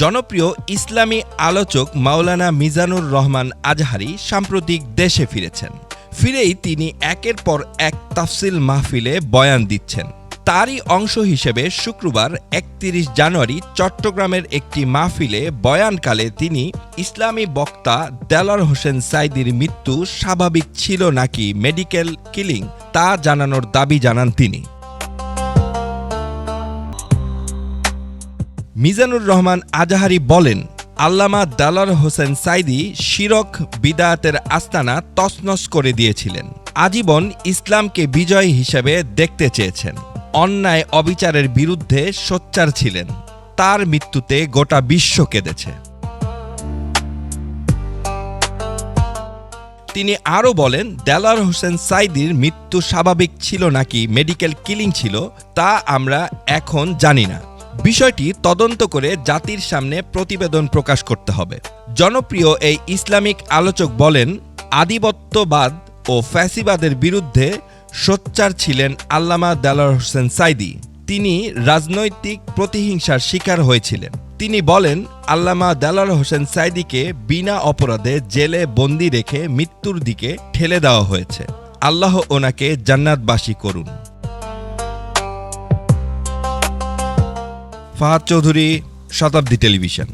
জনপ্রিয় ইসলামী আলোচক মাওলানা মিজানুর রহমান আজহারী সাম্প্রতিক দেশে ফিরেছেন। ফিরেই তিনি একের পর এক তাফসিল মাহফিলে বয়ান দিচ্ছেন। তারই অংশ হিসেবে শুক্রবার ৩১ জানুয়ারি চট্টগ্রামের একটি মাহফিলে বয়ানকালে তিনি ইসলামী বক্তা দেলোয়ার হোসেন সাঈদীর মৃত্যু স্বাভাবিক ছিল নাকি মেডিকেল কিলিং তা জানানোর দাবি জানান তিনি। মিজানুর রহমান আজহারী বলেন, আল্লামা দেলোয়ার হোসেন সাঈদী শিরক বিদআতের আস্তানা তছনছ করে দিয়েছিলেন। আজীবন ইসলামকে বিজয় হিসেবে দেখতে চেয়েছেন। অন্যায় অবিচারের বিরুদ্ধে সোচ্চার ছিলেন। তার মৃত্যুতে গোটা বিশ্ব কেঁদেছে। তিনি আরও বলেন, দেলোয়ার হোসেন সাঈদীর মৃত্যু স্বাভাবিক ছিল নাকি মেডিকেল কিলিং ছিল তা আমরা এখন জানি না। বিষয়টি তদন্ত করে জাতির সামনে প্রতিবেদন প্রকাশ করতে হবে। জনপ্রিয় এই ইসলামিক আলোচক বলেন, আধিপত্যবাদ ও ফ্যাসিবাদের বিরুদ্ধে সোচ্চার ছিলেন আল্লামা দেলোয়ার হোসেন সাঈদী। তিনি রাজনৈতিক প্রতিহিংসার শিকার হয়েছিলেন। তিনি বলেন, আল্লামা দেলোয়ার হোসেন সাঈদীকে বিনা অপরাধে জেলে বন্দি রেখে মৃত্যুর দিকে ঠেলে দেওয়া হয়েছে। আল্লাহ ওনাকে জান্নাতবাসী করুন। ফাহাদ চৌধুরী, শতাব্দী টেলিভিশন।